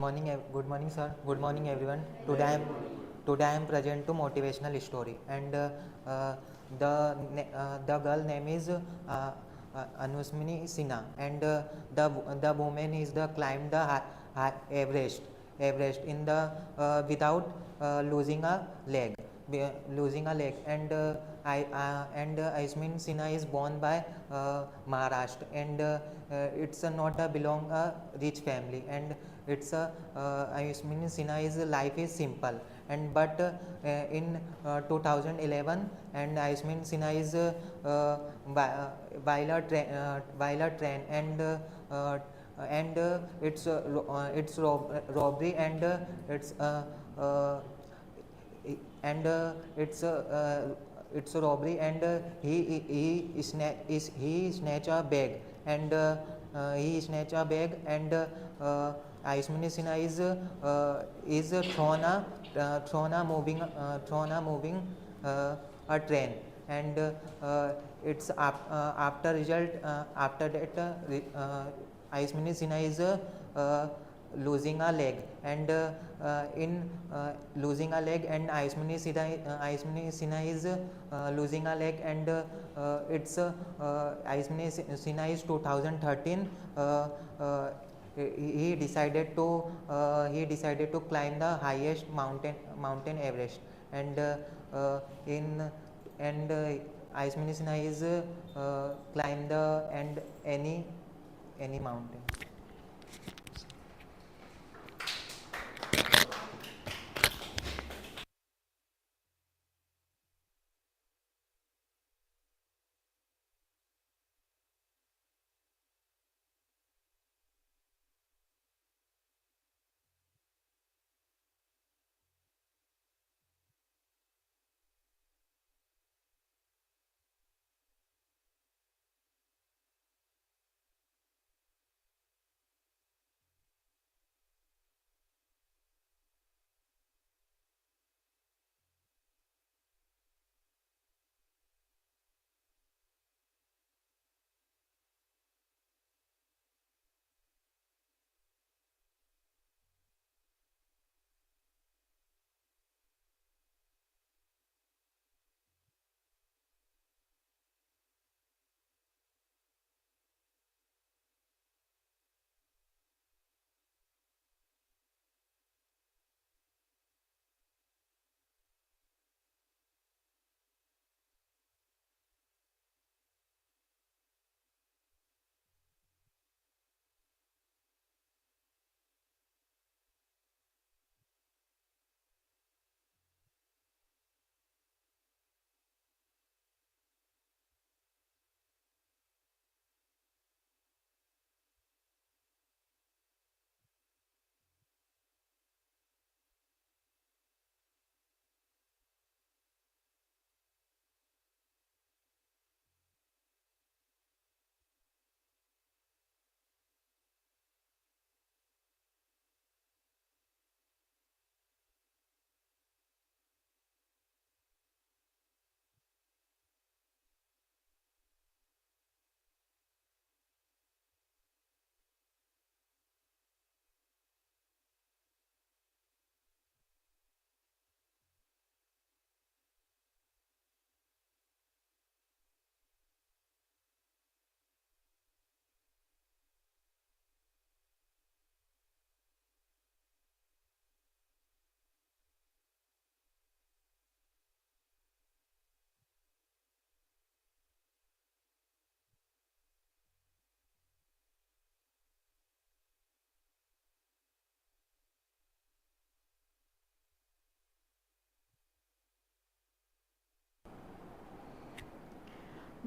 Good morning, sir. Good morning, everyone. Today I am present to motivational story, and uh, the girl name is Anusmini Sinha, and the woman is the climbed the Everest in the without losing a leg, and Ismin Sinha is born by Maharashtra, and it's not a belong a rich family, and it's a Ismin Sinha's life is simple, and but in 2011, and Ismin Sinha is while a train, and it's robbery, and uh, it's a robbery, and he snatch a bag, and he snatch a bag, and Aismani Sinha is thrown a moving a train, and it's after result after that Aismani Sinha is losing a leg, and in losing a leg, and Aismani Sinha is losing a leg, and it's Aismani Sinha is 2013 he decided to climb the highest mountain Everest, and in and Aismani Sinha is climb the and any mountain.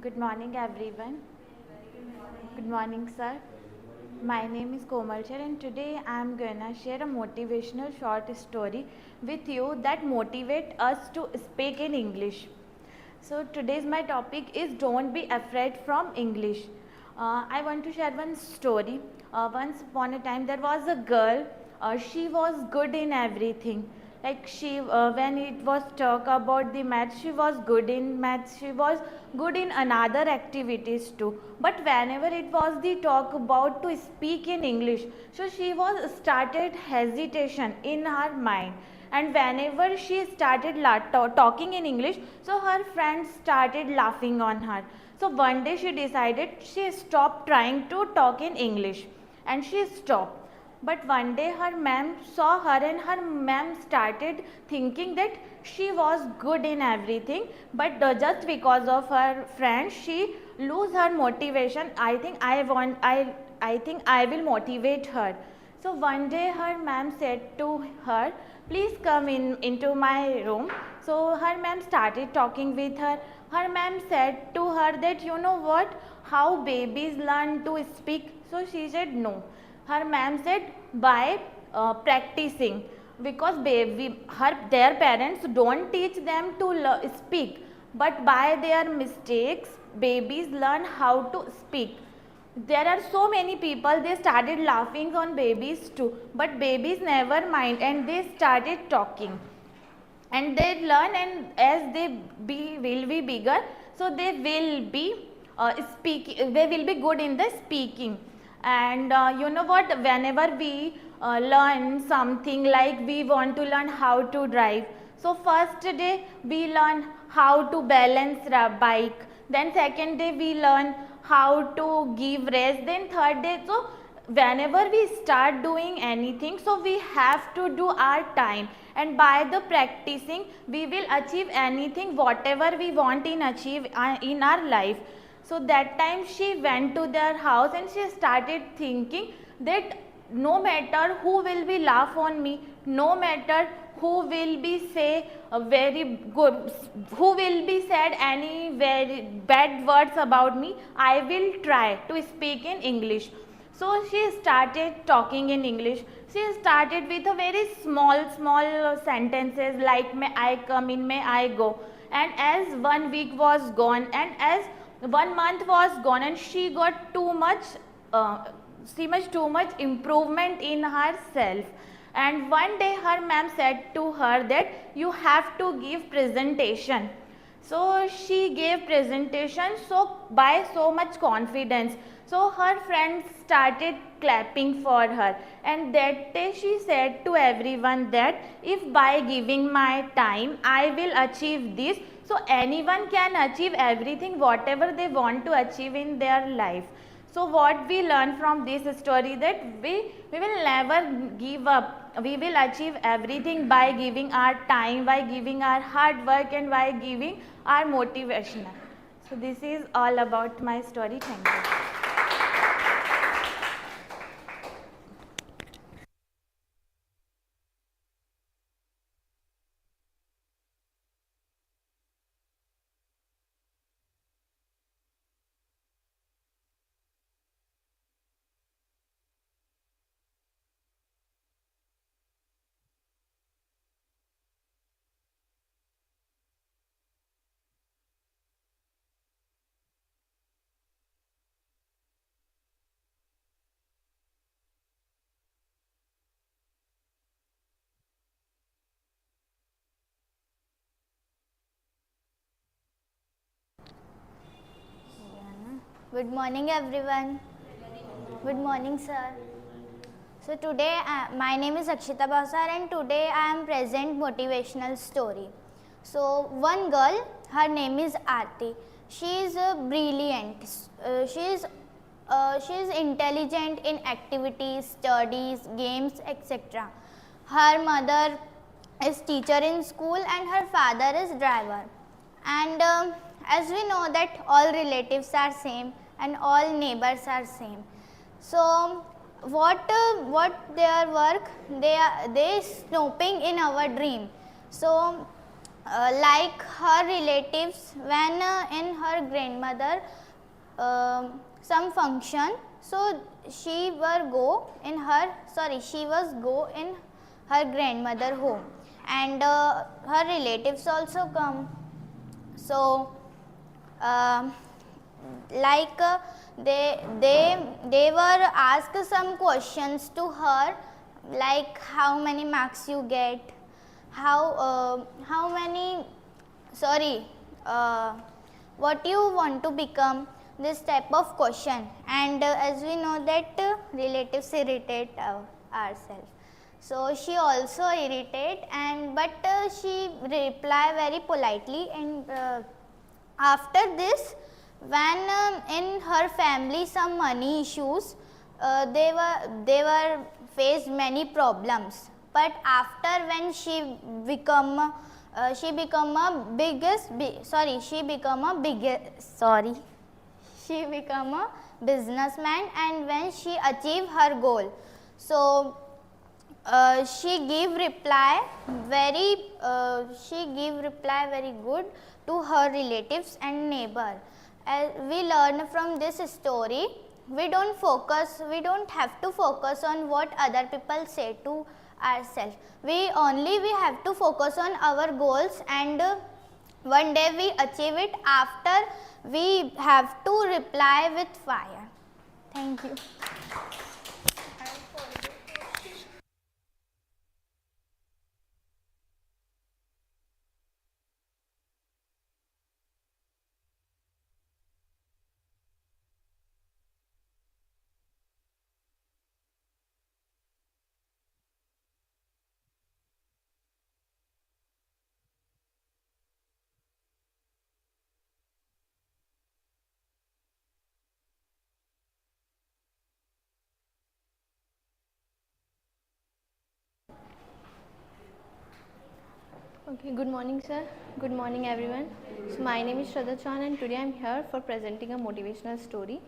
Good morning, everyone. Good morning, sir. My name is Komalchar, and today I am gonna share a motivational short story with you that motivate us to speak in English. So today's my topic is don't be afraid from English. I want to share one story. Once upon a time, there was a girl. She was good in everything, Like she when it was talk about the maths, she was good in maths, she was good in another activities too, but whenever it was the talk about to speak in English, so she was started hesitation in her mind. And whenever she started talking in English, so her friends started laughing on her. So one day she decided she stopped trying to talk in English, and she stopped. But one day her ma'am saw her, and her ma'am started thinking that she was good in everything, but just because of her friends she lose her motivation. I think I will motivate her. So one day her ma'am said to her, please come into my room. So her ma'am started talking with her. Her ma'am said to her that, you know what, how babies learn to speak? So she said no. Her ma'am said by practicing, because their parents don't teach them to speak, but by their mistakes babies learn how to speak. There are so many people, they started laughing on babies too, but babies never mind, and they started talking and they learn, and as they will be bigger, so they will be they will be good in the speaking. And you know what, whenever we learn something, like we want to learn how to drive, so first day we learn how to balance a bike, then second day we learn how to give rest, then third day. So whenever we start doing anything, so we have to do our time, and by the practicing we will achieve anything whatever we want in achieve in our life. So that time she went to their house and she started thinking that no matter who will be laugh on me, no matter who will be say very good, who will be said any very bad words about me, I will try to speak in English. So she started talking in English. She started with a very small sentences like may I come in, may I go. And as 1 week was gone, and as 1 month was gone, and she got too much improvement in herself. And one day her ma'am said to her that you have to give presentation. So she gave presentation so by so much confidence. So her friends started clapping for her, and that day she said to everyone that if by giving my time I will achieve this, so anyone can achieve everything whatever they want to achieve in their life. So what we learn from this story, that we will never give up. We will achieve everything by giving our time, by giving our hard work, and by giving our motivation. So this is all about my story. Thank you. Good morning everyone. Good morning sir. So today my name is Akshita Bhavsar, and today I am present motivational story. So one girl, her name is Aarti. She is brilliant. She is intelligent in activities, studies, games, etc. Her mother is teacher in school and her father is driver. And as we know that all relatives are same and all neighbors are same. So what their work, they snooping in our dream. So like her relatives, when in her grandmother some function, so she was go in her grandmother home, and her relatives also come. So like they were asked some questions to her, like how many marks you get, how many, sorry, what you want to become, this type of question. And as we know that relatives irritate ourselves, so she also irritate, and but she reply very politely. And after this, when in her family some money issues, they were faced many problems. But after when she become a she become a businessman, and when she achieve her goal, so she give reply very good to her relatives and neighbor. As we learn from this story, we don't have to focus on what other people say to ourselves. We have to focus on our goals, and one day we achieve it. After, we have to reply with fire. Thank you. Okay, good morning sir. Good morning everyone. So my name is Shraddha Chauhan, and today I am here for presenting a motivational story.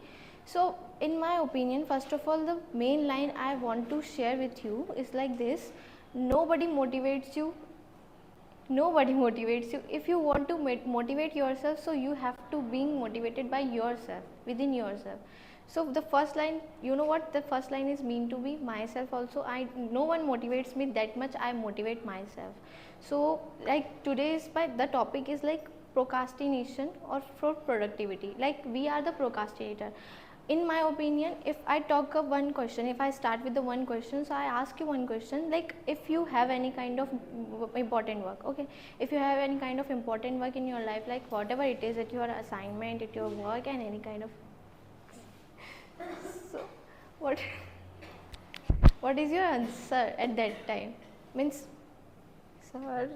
So in my opinion, first of all, the main line I want to share with you is like this: nobody motivates you. Nobody motivates you. If you want to motivate yourself, so you have to being motivated by yourself, within yourself. So the first line, you know what the first line is mean to be myself also. No one motivates me that much, I motivate myself. So like today's the topic is like procrastination or for productivity. Like we are the procrastinator. In my opinion, if I talk of one question, if I start with the one question, so I ask you one question, like if you have any kind of important work, okay, if you have any kind of important work in your life, like whatever it is, at your assignment, at your work, and any kind of so what is your answer at that time? Means, sir,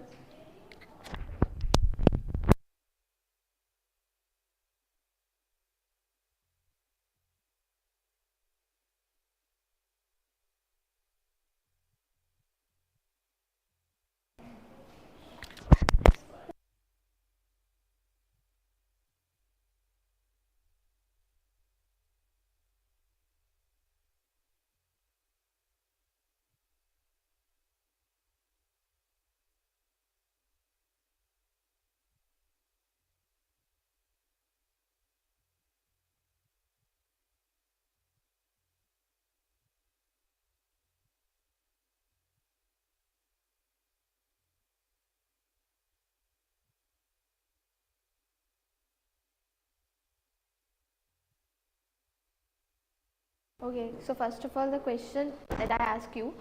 okay, so first of all, the question that I ask you,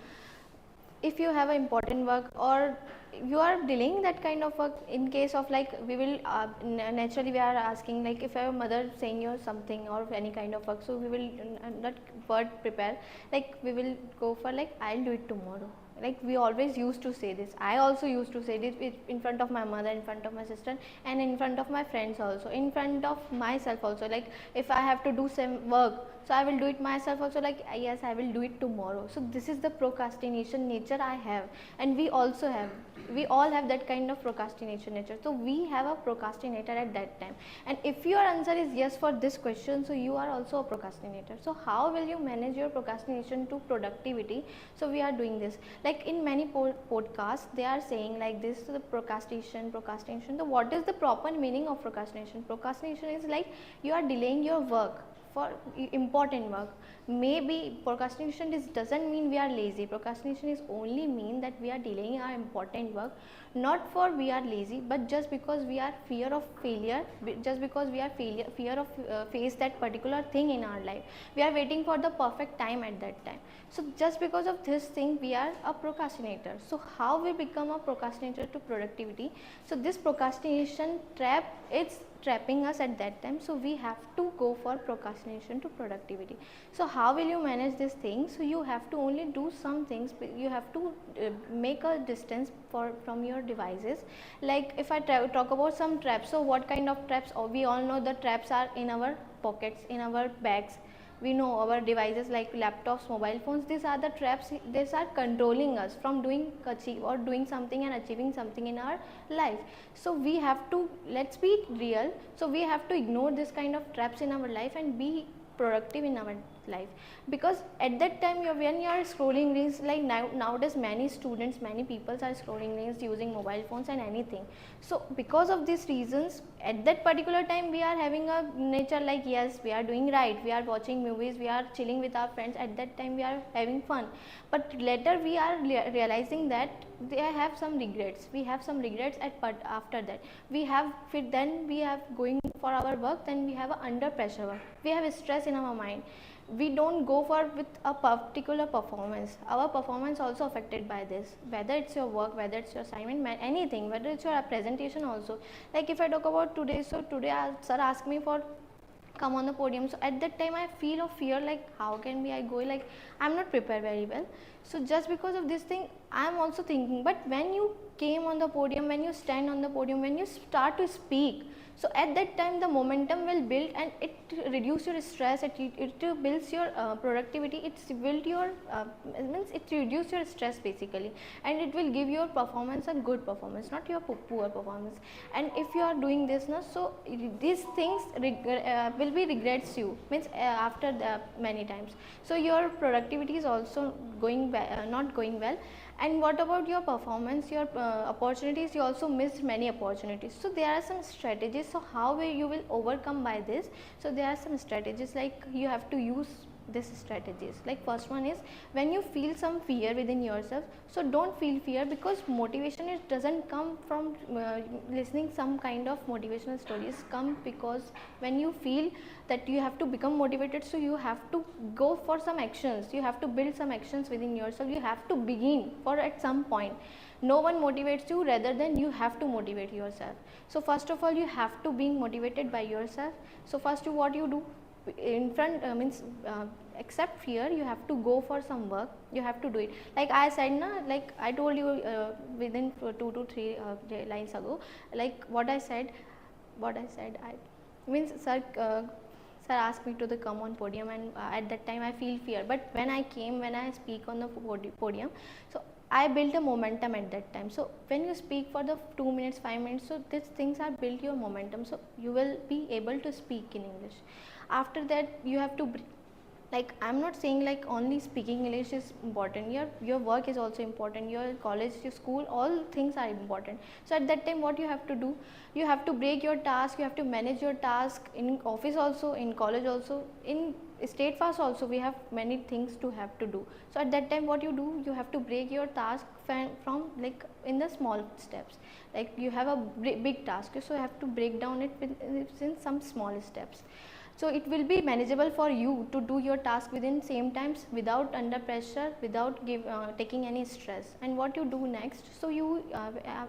if you have an important work or you are dealing that kind of work, in case of like we will naturally we are asking, like if your mother saying you something or any kind of work, so we will that word prepare, like we will go for like I'll do it tomorrow. Like we always used to say this. I also used to say this in front of my mother, in front of my sister, and in front of my friends also, in front of myself also. Like if I have to do some work, so I will do it myself also, like yes, I will do it tomorrow. So this is the procrastination nature I have, and we also have, we all have that kind of procrastination nature. So we have a procrastinator at that time. And if your answer is yes for this question, so you are also a procrastinator. So how will you manage your procrastination to productivity? So we are doing this, like in many podcasts they are saying like this, the procrastination. So what is the proper meaning of procrastination? Procrastination is like you are delaying your work for important work. Maybe procrastination doesn't mean we are lazy. Procrastination is only mean that we are delaying our important work, not for we are lazy, but just because we are fear of failure, just because we are fear of face that particular thing in our life. We are waiting for the perfect time at that time. So just because of this thing we are a procrastinator. So how we become a procrastinator to productivity? So this procrastination trap, it's trapping us at that time, so we have to go for procrastination to productivity. So how will you manage this thing? So you have to only do some things. You have to make a distance from your devices. Like if I talk about some traps, so what kind of traps? We all know the traps are in our pockets, in our bags. We know our devices like laptops, mobile phones, these are the traps. These are controlling us from doing something and achieving something in our life. So we have to, let's be real, so we have to ignore this kind of traps in our life and be productive in our life. Because at that time when you are scrolling reels, like nowadays many students, many people are scrolling reels using mobile phones and anything. So because of these reasons, at that particular time we are having a nature like, yes, we are doing right, we are watching movies, we are chilling with our friends, at that time we are having fun. But later we are realizing that they have some regrets. We have some regrets after that we have then we have going for our work, then we have a under pressure work, we have stress in our mind. We don't go for with a particular performance. Our performance also affected by this, whether it's your work, whether it's your assignment, anything, whether it's your presentation also. Like if I talk about today, so today sir asked me for come on the podium. So at that time I feel of fear, like how can I go, like I'm not prepared very well. So just because of this thing I'm also thinking, but when you came on the podium, when you stand on the podium, when you start to speak, so at that time the momentum will build and it reduce your stress, it builds your productivity, it build your means it reduce your stress basically, and it will give your performance a good performance, not your poor performance. And if you are doing this now, so these things will be regrets you, means after the many times, so your productivity is also going not going well. And what about your performance, your opportunities? You also missed many opportunities. So there are some strategies. So how you will overcome by this? So there are some strategies, like you have to use these strategies. Like first one is, when you feel some fear within yourself, so don't feel fear, because motivation, it doesn't come from listening some kind of motivational stories. Come because when you feel that you have to become motivated, so you have to go for some actions, you have to build some actions within yourself, you have to begin for at some point. No one motivates you rather than you have to motivate yourself. So first of all you have to be motivated by yourself. So first what you do in front means accept fear, you have to go for some work, you have to do it. Like I said na, like I told you within 2 to 3 lines ago, like what I said I means sir asked me to come on podium, and at that time I feel fear, but when I speak on the podium, so I built a momentum at that time. So when you speak for the 2 minutes, 5 minutes, so these things are built your momentum, so you will be able to speak in English. After that you have to like, I'm not saying like only speaking English is important, your work is also important, your college, your school, all things are important. So at that time what you have to do, you have to break your task, you have to manage your task in office also, in college also, in state fast also, we have many things to have to do. So at that time what you do, you have to break your task from like in the small steps. Like you have a big task, so you have to break down it in some small steps. So it will be manageable for you to do your task within same times, without under pressure, without taking any stress. And what you do next, so you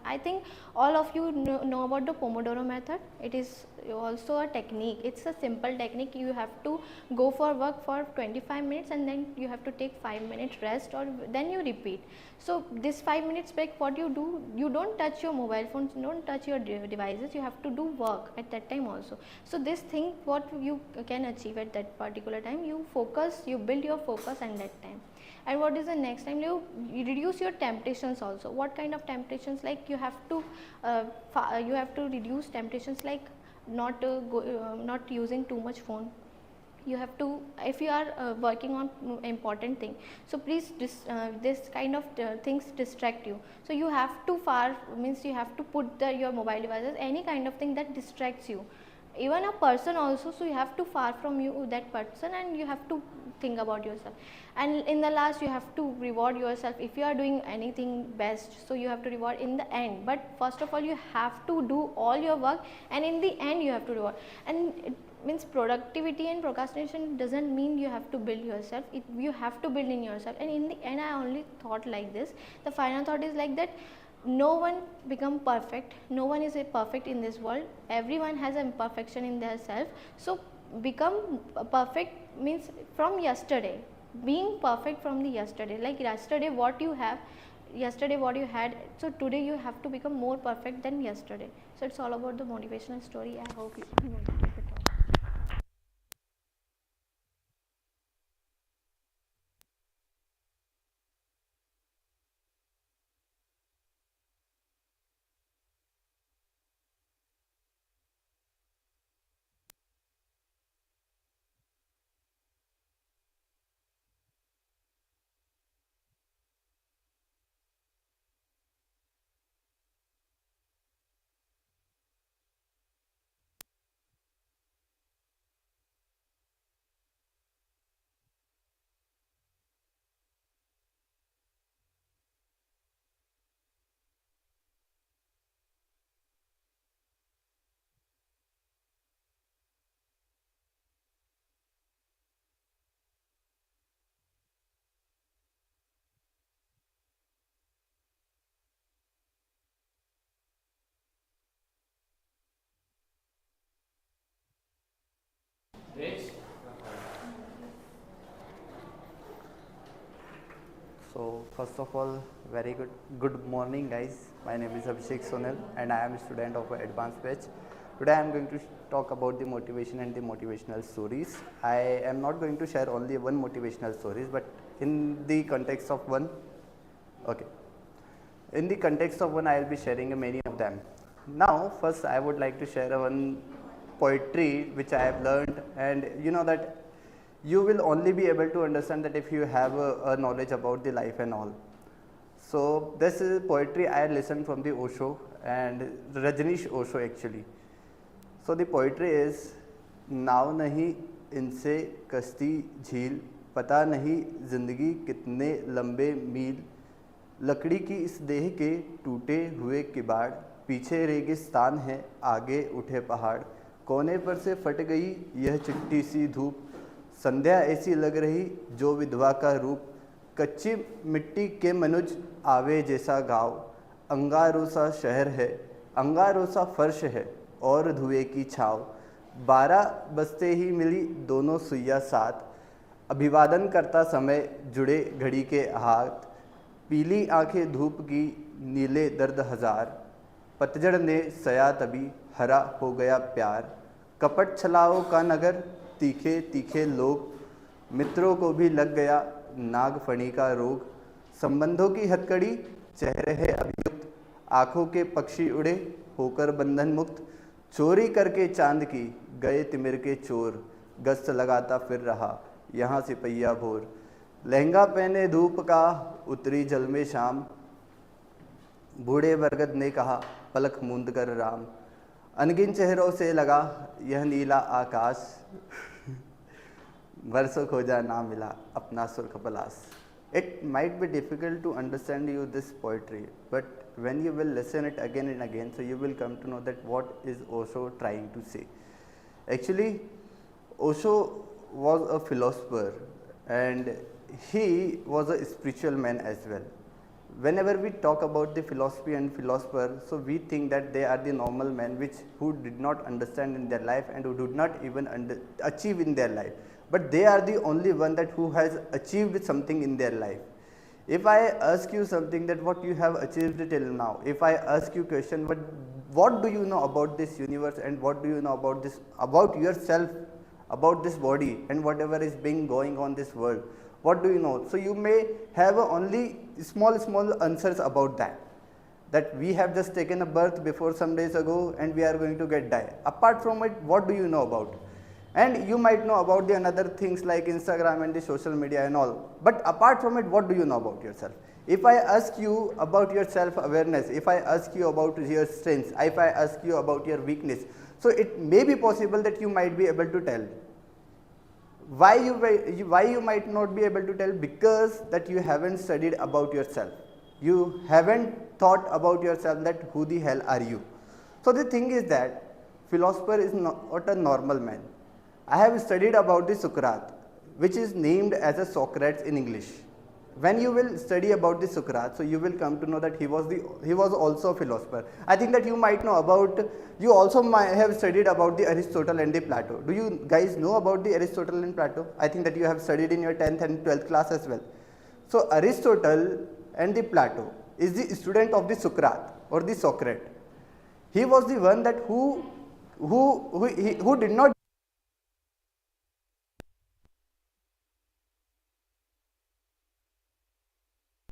I think all of you know about the Pomodoro method. It is also a technique, it's a simple technique. You have to go for work for 25 minutes and then you have to take 5 minutes rest, or then you repeat. So this 5 minutes break, what you do, you don't touch your mobile phones, don't touch your devices, you have to do work at that time also. So this thing what you can achieve at that particular time, you focus, you build your focus at that time. And what is the next time, you reduce your temptations also. What kind of temptations? Like you have to reduce temptations, like not using too much phone. You have to, if you are working on important thing, so please this kind of things distract you. So you have to means you have to put your mobile devices, any kind of thing that distracts you even a person also, so you have to far from you that person and you have to think about yourself. And in the last you have to reward yourself. If you are doing anything best, so you have to reward in the end. But first of all you have to do all your work, and in the end you have to reward. And it means productivity and procrastination doesn't mean you have to build yourself, you have to build in yourself. And in the end I only thought like this, the final thought is like that, no one become perfect, no one is perfect in this world, everyone has an imperfection in their self. So become perfect means from yesterday, being perfect from the yesterday, like yesterday what you have, yesterday what you had, so today you have to become more perfect than yesterday. So it's all about the motivational story. I hope you motivated it all. So first of all, very good morning guys. My name is Abhishek Sonal and I am a student of advanced batch. Today I am going to talk about the motivation and the motivational stories. I am not going to share only one motivational stories, but in the context of one, in the context of one I will be sharing many of them. Now first I would like to share one poetry which I have learned, and you know that you will only be able to understand that if you have a knowledge about the life and all. So this is poetry I listened from the Osho and Rajneesh Osho actually. So the poetry is, नाव नहीं इनसे कश्ती झील, पता नहीं जिंदगी कितने लंबे मील, लकड़ी की इस देह के टूटे हुए किबाड़, पीछे रेगिस्तान है आगे उठे पहाड़, कोने पर से फट गई यह चिट्टी सी धूप, संध्या ऐसी लग रही जो विधवा का रूप, कच्ची मिट्टी के मनुज आवे जैसा गाँव, अंगारों सा शहर है, अंगारों सा फर्श है और धुएं की छाव, 12 बजते ही मिली दोनों सुइया साथ, अभिवादन करता समय जुड़े घड़ी के हाथ, पीली आंखें धूप की नीले दर्द हजार, पतझड़ ने सया तभी हरा हो गया प्यार, कपट छलाओं का नगर तीखे तीखे लोग, मित्रों को भी लग गया नागफणी का रोग, संबंधों की हथकड़ी चेहरे है अभियुक्त, आँखों के पक्षी उड़े होकर बंधन मुक्त, चोरी करके चांद की गए तिमिर के चोर, गश्त लगाता फिर रहा यहाँ सिपहिया भोर, लहंगा पहने धूप का उतरी जल में शाम, बूढ़े बरगद ने कहा पलक मूंद कर राम, अनगिन चेहरों से लगा यह नीला आकाश, वर्षों खोजा ना मिला अपना सुर्ख पलास. It might be difficult to understand you this poetry, but when you will listen it again and again, so you will come to know that what is Osho trying to say. Actually, Osho was a philosopher and he was a spiritual man as well. Whenever we talk about the philosophy and philosopher, so we think that they are the normal men who did not understand in their life and who did not even achieve in their life. But they are the only one that who has achieved something in their life. If I ask you something that what you have achieved till now, if I ask you question, what do you know about this universe and what do you know about this, about yourself, about this body and whatever is being going on this world, what do you know? So you may have only small answers about that. That we have just taken a birth before some days ago and we are going to get die. Apart from it, what do you know about? And you might know about the another things like Instagram and the social media and all. But apart from it, what do you know about yourself? If I ask you about your self-awareness, if I ask you about your strengths, if I ask you about your weakness, So it may be possible that you might be able to tell. Why you might not be able to tell? Because that you haven't studied about yourself. You haven't thought about yourself, that who the hell are you. So the thing is that philosopher is not a normal man. I have studied about the Socrates, which is named as a Socrates in English. When you will study about the Socrates, so you will come to know that he was also a philosopher. I think that you might know about, you also might have studied about the Aristotle and the Plato. Do you guys know about the Aristotle and Plato? I think that you have studied in your 10th and 12th class as well. So Aristotle and the Plato is the student of the Socrates or the Socrates. He was the one that who did not